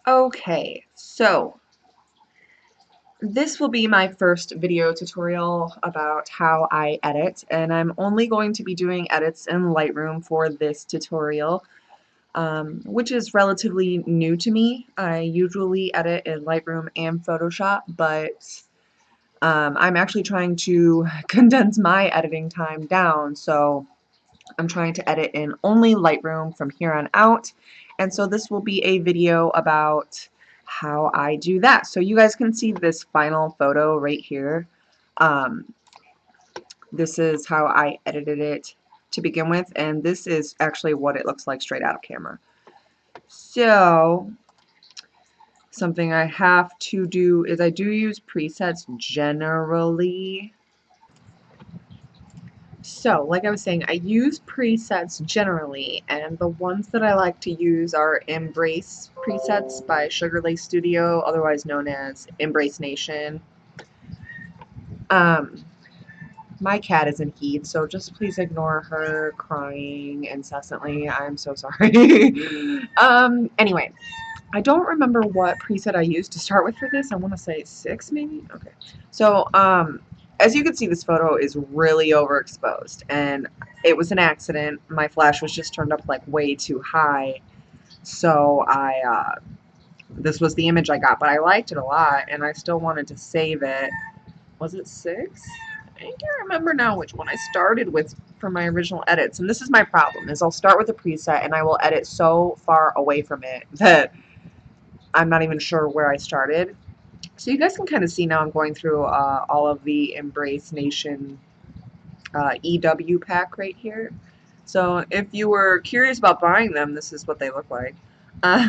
Okay, so this will be my first video tutorial about how I edit, and I'm only going to be doing edits in Lightroom for this tutorial, which is relatively new to me. I usually edit in Lightroom and Photoshop, but I'm actually trying to condense my editing time down, so I'm trying to edit in only Lightroom from here on out, and so this will be a video about how I do that. So you guys can see this final photo right here. Um, this is how I edited it to begin with, and this is actually what it looks like straight out of camera. So something I have to do is I do use presets generally. So, like I was saying, I use presets generally, and the ones that I like to use are Embrace presets by Sugar Lake Studio, otherwise known as Embrace Nation. Um, my cat is in heat, so just please ignore her crying incessantly. I'm so sorry. Anyway, I don't remember what preset I used to start with for this. I want to say 6 maybe? Okay. So, as you can see, this photo is really overexposed, and it was an accident. My flash was just turned up like way too high, so this was the image I got, but I liked it a lot, and I still wanted to save it. Was it 6? I can't remember now which one I started with for my original edits, and this is my problem, is I'll start with a preset, and I will edit so far away from it that I'm not even sure where I started. So you guys can kind of see now I'm going through all of the Embrace Nation EW pack right here. So if you were curious about buying them, this is what they look like. Uh,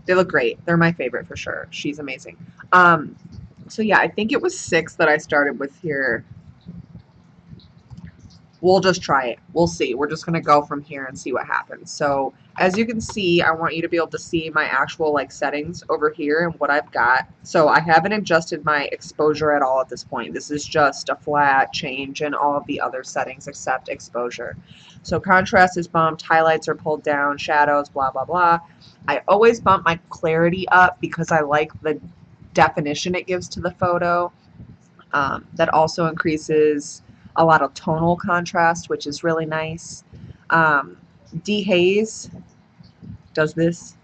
they look great. They're my favorite for sure. She's amazing. So yeah, I think it was 6 that I started with here. We'll just try it. We'll see. We're just going to go from here and see what happens. So as you can see, I want you to be able to see my actual like settings over here and what I've got. So I haven't adjusted my exposure at all at this point. This is just a flat change in all of the other settings except exposure. So contrast is bumped, highlights are pulled down, shadows, blah, blah, blah. I always bump my clarity up because I like the definition it gives to the photo. That also increases a lot of tonal contrast, which is really nice. Dehaze does this.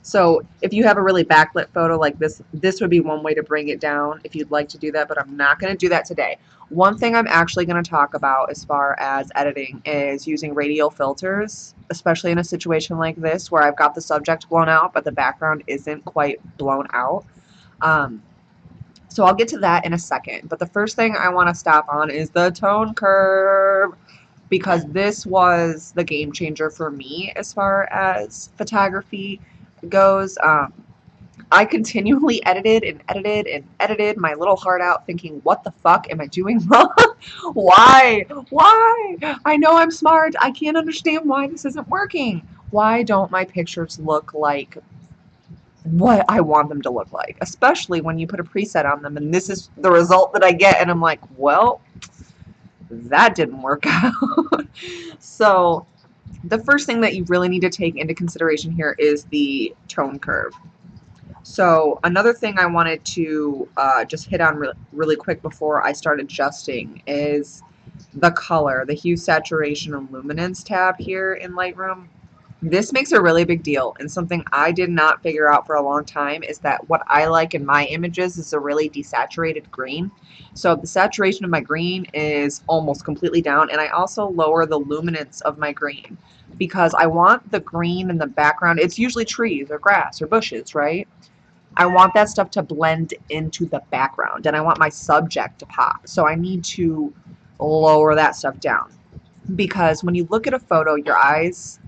So if you have a really backlit photo like this would be one way to bring it down if you'd like to do that, but I'm not going to do that today. One thing I'm actually going to talk about as far as editing is using radial filters, especially in a situation like this where I've got the subject blown out, but the background isn't quite blown out. So I'll get to that in a second, but the first thing I want to stop on is the tone curve, because this was the game changer for me as far as photography goes. I continually edited and edited and edited my little heart out thinking, what the fuck am I doing wrong? Why? Why? I know I'm smart. I can't understand why this isn't working. Why don't my pictures look like what I want them to look like, especially when you put a preset on them and this is the result that I get, and I'm like, well, that didn't work out. So the first thing that you really need to take into consideration here is the tone curve. So another thing I wanted to just hit on really quick before I start adjusting is the color, the hue, saturation, and luminance tab here in Lightroom. This makes a really big deal, and something I did not figure out for a long time is that what I like in my images is a really desaturated green. So the saturation of my green is almost completely down, and I also lower the luminance of my green because I want the green in the background. It's usually trees or grass or bushes, right? I want that stuff to blend into the background, and I want my subject to pop. So I need to lower that stuff down because when you look at a photo, your eyes,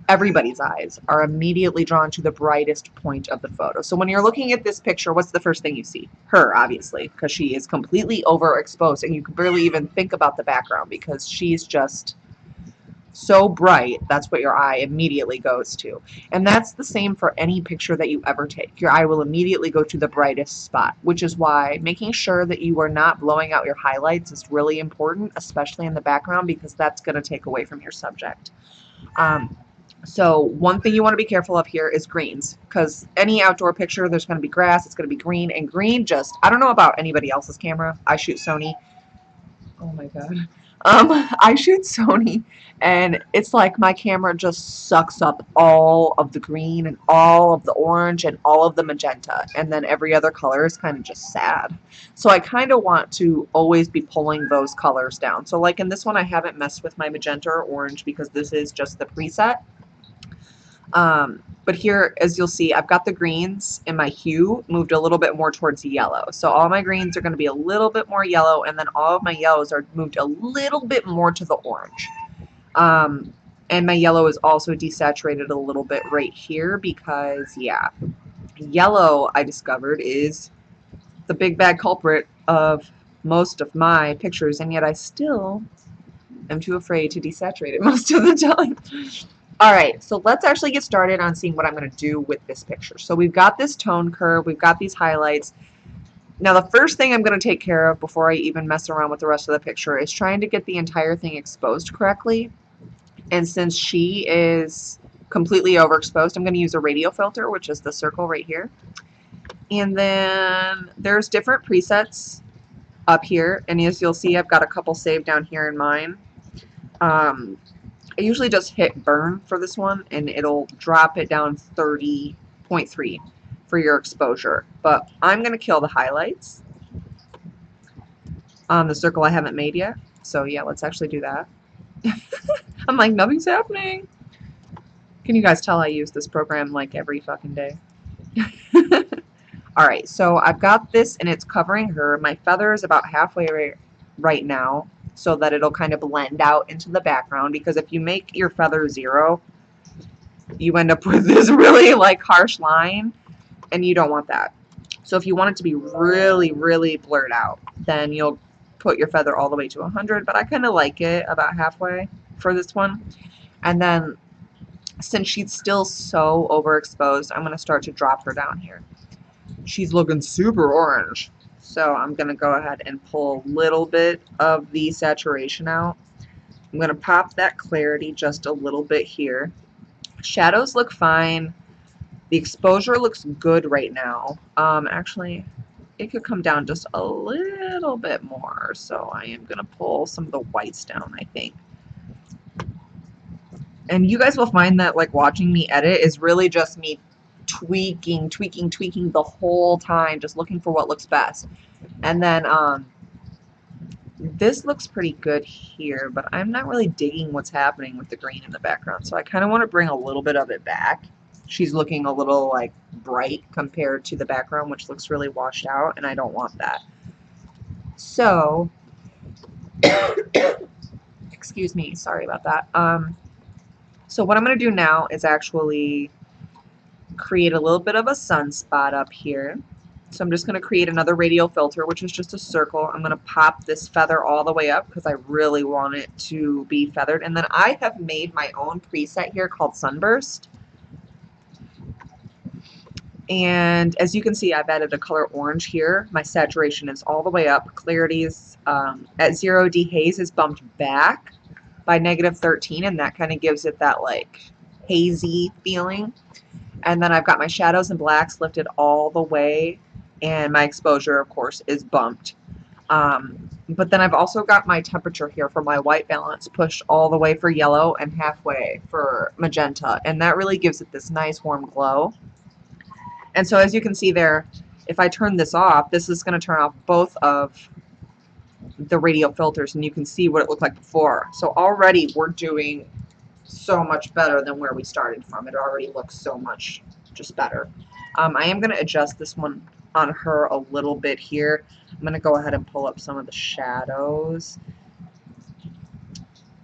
everybody's eyes, are immediately drawn to the brightest point of the photo. So when you're looking at this picture, what's the first thing you see? Her, obviously, because she is completely overexposed, and you can barely even think about the background because she's just so bright. That's what your eye immediately goes to. And that's the same for any picture that you ever take. Your eye will immediately go to the brightest spot, which is why making sure that you are not blowing out your highlights is really important, especially in the background, because that's going to take away from your subject. So one thing you want to be careful of here is greens, because any outdoor picture, there's going to be grass, it's going to be green, and green just, I don't know about anybody else's camera. I shoot Sony. Oh my God. I shoot Sony, and it's like my camera just sucks up all of the green and all of the orange and all of the magenta, and then every other color is kind of just sad. So I kind of want to always be pulling those colors down. So like in this one, I haven't messed with my magenta or orange because this is just the preset. But here, as you'll see, I've got the greens and my hue moved a little bit more towards yellow. So all my greens are going to be a little bit more yellow, and then all of my yellows are moved a little bit more to the orange. And my yellow is also desaturated a little bit right here because, yeah, yellow, I discovered, is the big bad culprit of most of my pictures, and yet I still am too afraid to desaturate it most of the time. Alright, so let's actually get started on seeing what I'm going to do with this picture. So we've got this tone curve, we've got these highlights. Now the first thing I'm going to take care of before I even mess around with the rest of the picture is trying to get the entire thing exposed correctly. And since she is completely overexposed, I'm going to use a radial filter, which is the circle right here. And then there's different presets up here, and as you'll see, I've got a couple saved down here in mine. I usually just hit burn for this one, and it'll drop it down 30.3 for your exposure. But I'm going to kill the highlights on the circle I haven't made yet. So yeah, let's actually do that. I'm like, nothing's happening. Can you guys tell I use this program like every fucking day? Alright, so I've got this, and it's covering her. My feather is about halfway right now, so that it'll kind of blend out into the background, because if you make your feather 0, you end up with this really like harsh line, and you don't want that. So if you want it to be really, really blurred out, then you'll put your feather all the way to 100, but I kind of like it about halfway for this one. And then since she's still so overexposed, I'm going to start to drop her down here. She's looking super orange. So I'm going to go ahead and pull a little bit of the saturation out. I'm going to pop that clarity just a little bit here. Shadows look fine. The exposure looks good right now. Actually, it could come down just a little bit more. So I am going to pull some of the whites down, I think. And you guys will find that like watching me edit is really just me tweaking the whole time, just looking for what looks best. And then this looks pretty good here, but I'm not really digging what's happening with the green in the background, so I kind of want to bring a little bit of it back. She's looking a little like bright compared to the background, which looks really washed out, and I don't want that. So excuse me, sorry about that. So what I'm going to do now is actually create a little bit of a sunspot up here. So I'm just going to create another radial filter, which is just a circle. I'm going to pop this feather all the way up because I really want it to be feathered. And then I have made my own preset here called Sunburst. And as you can see, I've added a color orange here. My saturation is all the way up. Clarity is at 0. Dehaze is bumped back by -13, and that kind of gives it that like hazy feeling. And then I've got my shadows and blacks lifted all the way, and my exposure, of course, is bumped. But then I've also got my temperature here for my white balance pushed all the way for yellow and halfway for magenta, and that really gives it this nice warm glow. And so as you can see there, if I turn this off, this is going to turn off both of the radial filters, and you can see what it looked like before. So already we're doing so much better than where we started from. It already looks so much just better. I am going to adjust this one on her a little bit here. I'm going to go ahead and pull up some of the shadows,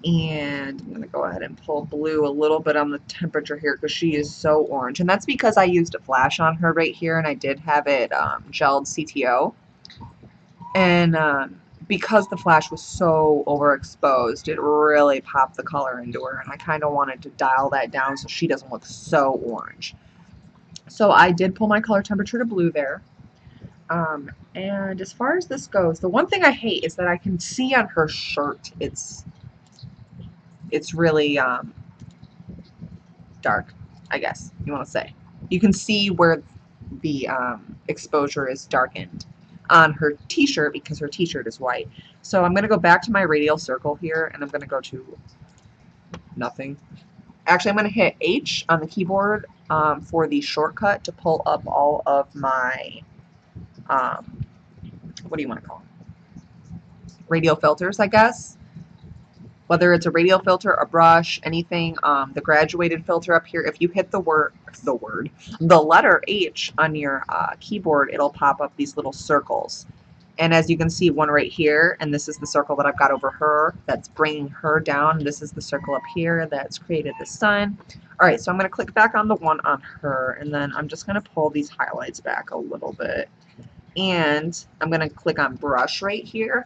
and I'm going to go ahead and pull blue a little bit on the temperature here because she is so orange, and that's because I used a flash on her right here, and I did have it gelled CTO, and because the flash was so overexposed, it really popped the color into her, and I kind of wanted to dial that down so she doesn't look so orange. So I did pull my color temperature to blue there. And as far as this goes, the one thing I hate is that I can see on her shirt it's really dark, I guess you want to say. You can see where the exposure is darkened on her t-shirt because her t-shirt is white. So I'm going to go back to my radial circle here, and I'm going to go to nothing. Actually, I'm going to hit H on the keyboard for the shortcut to pull up all of my, what do you want to call them? Radial filters, I guess. Whether it's a radial filter, a brush, anything, the graduated filter up here, if you hit the letter H on your keyboard, it'll pop up these little circles. And as you can see, one right here, and this is the circle that I've got over her that's bringing her down. This is the circle up here that's created the sun. All right, so I'm going to click back on the one on her, and then I'm just going to pull these highlights back a little bit. And I'm going to click on brush right here.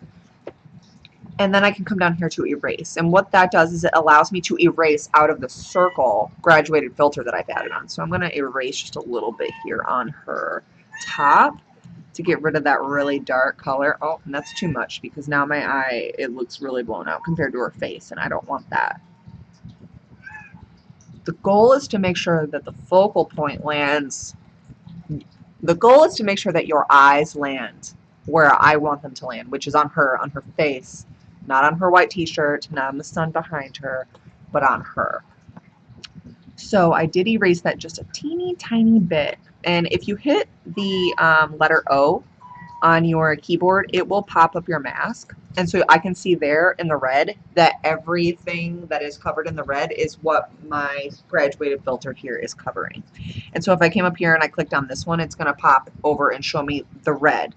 And then I can come down here to erase. And what that does is it allows me to erase out of the circle graduated filter that I've added on. So I'm going to erase just a little bit here on her top to get rid of that really dark color. Oh, and that's too much because now my eye, it looks really blown out compared to her face, and I don't want that. The goal is to make sure that the focal point lands. The goal is to make sure that your eyes land where I want them to land, which is on her face. Not on her white t-shirt, not on the sun behind her, but on her. So I did erase that just a teeny tiny bit. And if you hit the letter O on your keyboard, it will pop up your mask. And so I can see there in the red that everything that is covered in the red is what my graduated filter here is covering. And so if I came up here and I clicked on this one, it's going to pop over and show me the red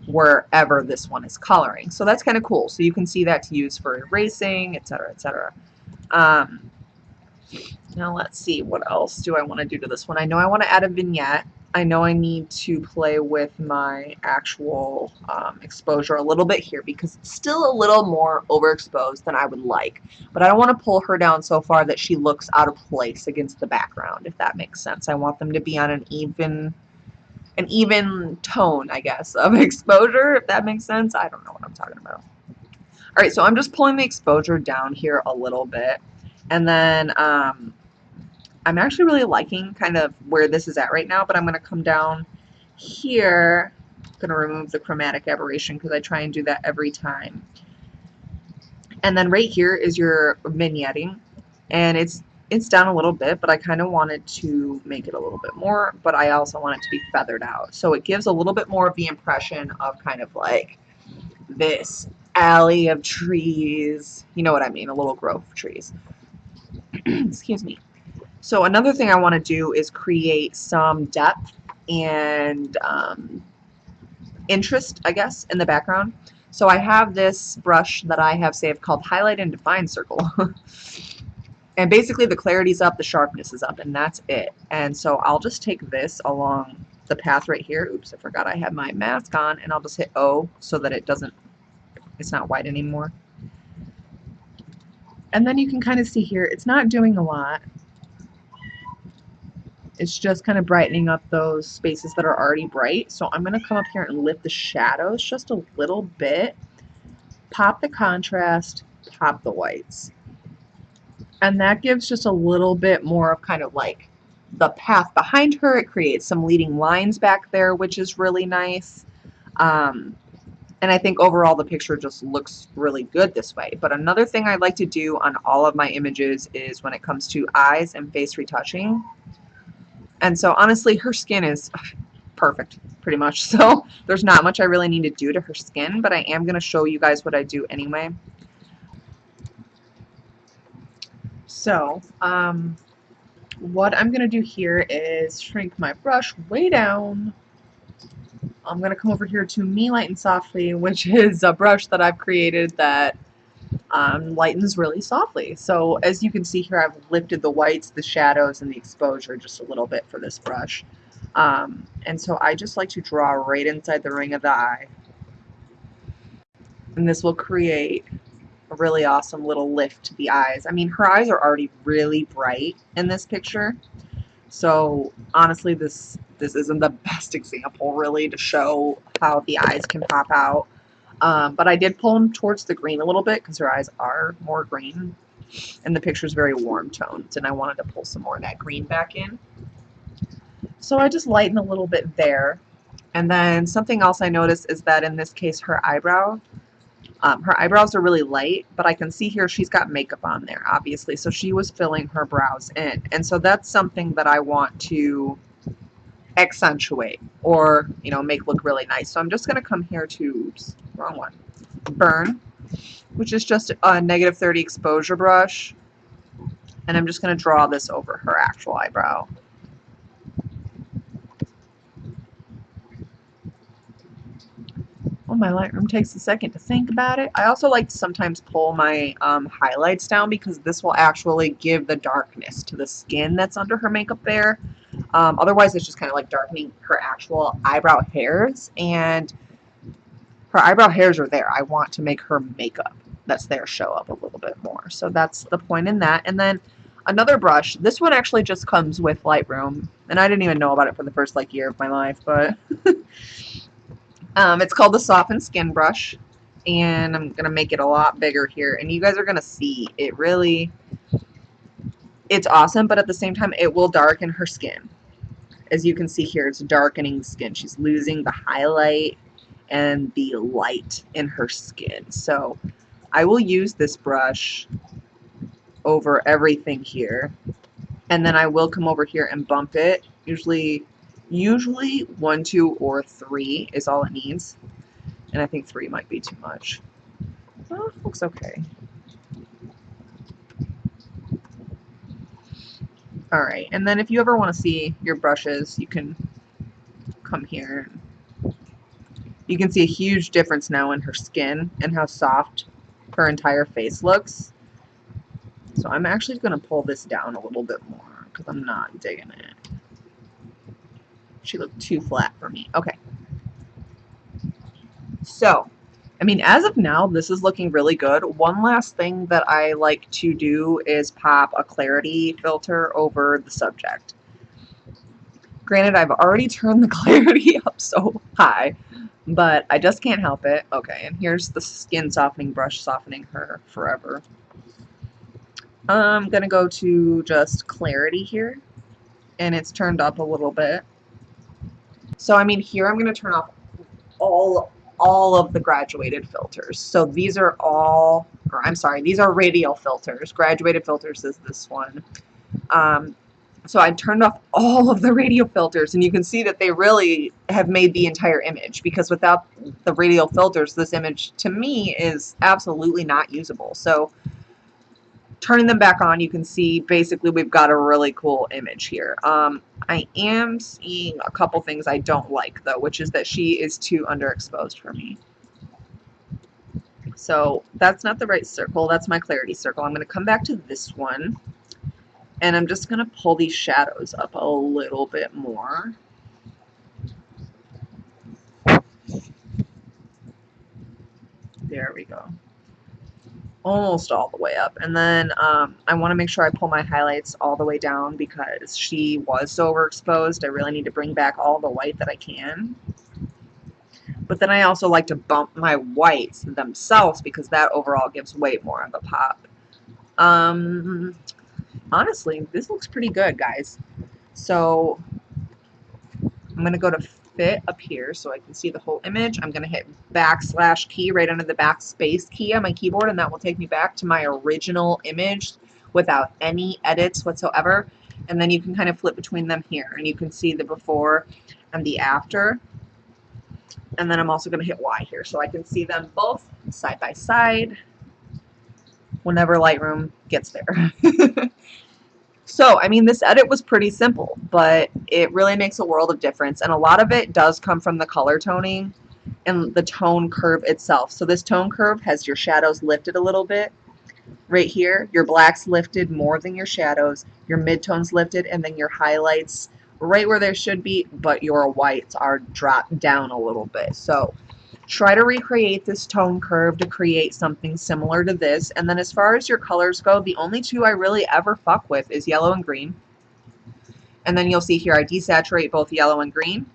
wherever this one is coloring. So that's kind of cool. So you can see that to use for erasing, etc., etc. Now let's see, what else do I want to do to this one? I know I want to add a vignette. I know I need to play with my actual exposure a little bit here because it's still a little more overexposed than I would like. But I don't want to pull her down so far that she looks out of place against the background, if that makes sense. I want them to be on an even tone, I guess, of exposure, if that makes sense. I don't know what I'm talking about. All right, so I'm just pulling the exposure down here a little bit. And then I'm actually really liking kind of where this is at right now, but I'm going to come down here. I'm going to remove the chromatic aberration because I try and do that every time. And then right here is your vignetting, and it's down a little bit, but I kind of wanted to make it a little bit more, but I also want it to be feathered out. So it gives a little bit more of the impression of kind of like this alley of trees. You know what I mean? A little grove of trees. Excuse me. So another thing I want to do is create some depth and interest, I guess, in the background. So I have this brush that I have saved called Highlight and Define Circle. And basically the clarity's up, the sharpness is up, and that's it. And so I'll just take this along the path right here. Oops, I forgot I have my mask on, and I'll just hit O so that it's not white anymore. And then you can kind of see here, it's not doing a lot. It's just kind of brightening up those spaces that are already bright. So I'm going to come up here and lift the shadows just a little bit, pop the contrast, pop the whites. And that gives just a little bit more of kind of like the path behind her. It creates some leading lines back there, which is really nice. And I think overall the picture just looks really good this way. But another thing I like to do on all of my images is when it comes to eyes and face retouching. And so honestly, her skin is perfect, pretty much. So there's not much I really need to do to her skin, but I am going to show you guys what I do anyway. So what I'm going to do here is shrink my brush way down. I'm going to come over here to Me Light and Softly, which is a brush that I've created that lightens really softly. So as you can see here, I've lifted the whites, the shadows, and the exposure just a little bit for this brush. And so I just like to draw right inside the ring of the eye. And this will create a really awesome little lift to the eyes. I mean, her eyes are already really bright in this picture. So honestly, this isn't the best example really to show how the eyes can pop out. But I did pull them towards the green a little bit because her eyes are more green. and the picture's very warm toned, and I wanted to pull some more of that green back in. So I just lighten a little bit there. And then something else I noticed is that in this case, her eyebrows are really light, but I can see here she's got makeup on there, obviously. So she was filling her brows in. And so that's something that I want to accentuate or, you know, make look really nice. So I'm just going to come here to, oops, wrong one, Burn, which is just a -30 exposure brush. And I'm just going to draw this over her actual eyebrow. Oh, my Lightroom takes a second to think about it. I also like to sometimes pull my highlights down because this will actually give the darkness to the skin that's under her makeup there. Otherwise, it's just kind of like darkening her actual eyebrow hairs, and her eyebrow hairs are there. I want to make her makeup that's there show up a little bit more. So that's the point in that. And then another brush. This one actually just comes with Lightroom, and I didn't even know about it for the first like year of my life, but it's called the Soften Skin Brush, and I'm going to make it a lot bigger here, and you guys are going to see it really, it's awesome, but at the same time, it will darken her skin. As you can see here, it's darkening the skin. She's losing the highlight and the light in her skin. So I will use this brush over everything here, and then I will come over here and bump it. Usually 1, 2, or 3 is all it needs, and I think 3 might be too much. Oh, it looks okay. Alright, and then if you ever want to see your brushes, you can come here. You can see a huge difference now in her skin and how soft her entire face looks. So I'm actually going to pull this down a little bit more because I'm not digging it. She looked too flat for me. Okay. So, I mean, as of now, this is looking really good. One last thing that I like to do is pop a clarity filter over the subject. Granted, I've already turned the clarity up so high, but I just can't help it. Okay, and here's the skin softening brush softening her forever. I'm going to go to just clarity here, and it's turned up a little bit. So, I mean, here I'm going to turn off all of the graduated filters. So these are all, or I'm sorry, these are radial filters. Graduated filters is this one. So I turned off all of the radial filters, and you can see that they really have made the entire image, because without the radial filters, this image to me is absolutely not usable. So turning them back on, you can see basically we've got a really cool image here. I am seeing a couple things I don't like, though, which is that she is too underexposed for me. So that's not the right circle. That's my clarity circle. I'm going to come back to this one, and I'm just going to pull these shadows up a little bit more. There we go. Almost all the way up. And then I want to make sure I pull my highlights all the way down because she was so overexposed. I really need to bring back all the white that I can. But then I also like to bump my whites themselves because that overall gives way more of a pop. Honestly, this looks pretty good, guys. So I'm going to go to fit up here so I can see the whole image. I'm going to hit / key right under the backspace key on my keyboard, and that will take me back to my original image without any edits whatsoever. And then you can kind of flip between them here, and you can see the before and the after. And then I'm also going to hit Y here so I can see them both side by side whenever Lightroom gets there. So, I mean, this edit was pretty simple, but it really makes a world of difference. And a lot of it does come from the color toning and the tone curve itself. So this tone curve has your shadows lifted a little bit right here. Your blacks lifted more than your shadows. Your midtones lifted, and then your highlights right where they should be, but your whites are dropped down a little bit. So try to recreate this tone curve to create something similar to this. And then as far as your colors go, the only two I really ever fuck with is yellow and green. And then you'll see here I desaturate both yellow and green.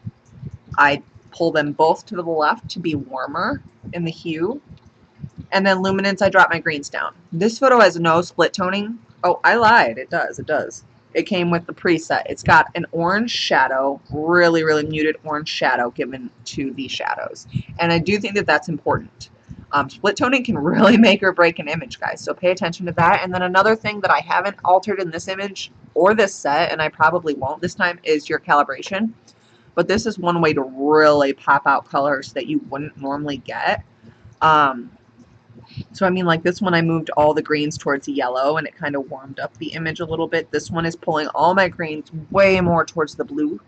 I pull them both to the left to be warmer in the hue. And then luminance, I drop my greens down. This photo has no split toning. Oh, I lied. It does. It does. It came with the preset. It's got an orange shadow, really, really muted orange shadow given to the shadows. And I do think that that's important. Split toning can really make or break an image, guys. So pay attention to that. And then another thing that I haven't altered in this image or this set, and I probably won't this time, is your calibration. But this is one way to really pop out colors that you wouldn't normally get. So I mean, like this one, I moved all the greens towards the yellow and it kind of warmed up the image a little bit. This one is pulling all my greens way more towards the blue.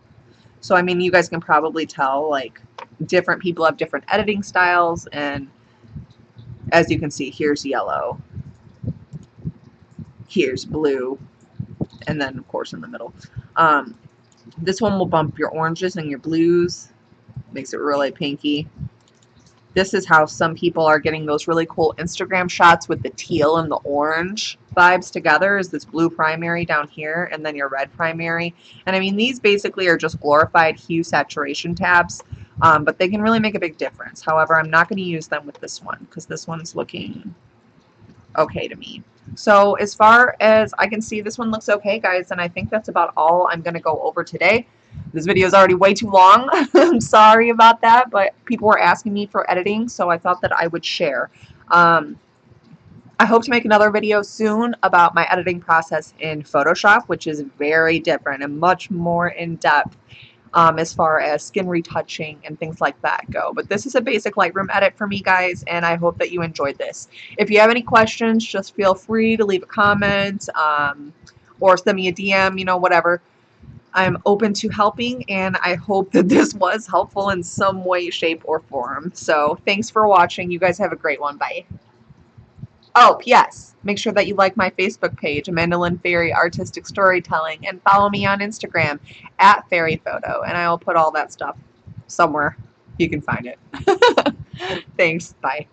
So I mean, you guys can probably tell, like, different people have different editing styles, and as you can see, here's yellow, here's blue, and then of course in the middle. This one will bump your oranges and your blues, makes it really pinky. This is how some people are getting those really cool Instagram shots with the teal and the orange vibes together, is this blue primary down here and then your red primary. And I mean, these basically are just glorified hue saturation tabs, but they can really make a big difference. However, I'm not going to use them with this one because this one's looking okay to me. So as far as I can see, this one looks okay, guys, and I think that's about all I'm going to go over today. This video is already way too long. I'm sorry about that, but people were asking me for editing, so I thought that I would share. I hope to make another video soon about my editing process in Photoshop, which is very different and much more in-depth as far as skin retouching and things like that go. But this is a basic Lightroom edit for me, guys, and I hope that you enjoyed this. If you have any questions, just feel free to leave a comment or send me a DM, you know, whatever. I'm open to helping, and I hope that this was helpful in some way, shape, or form. So thanks for watching. You guys have a great one. Bye. Oh, P.S. Make sure that you like my Facebook page, Lynn Farrey Artistic Storytelling, and follow me on Instagram at FairyPhoto, and I will put all that stuff somewhere you can find it. Thanks. Bye.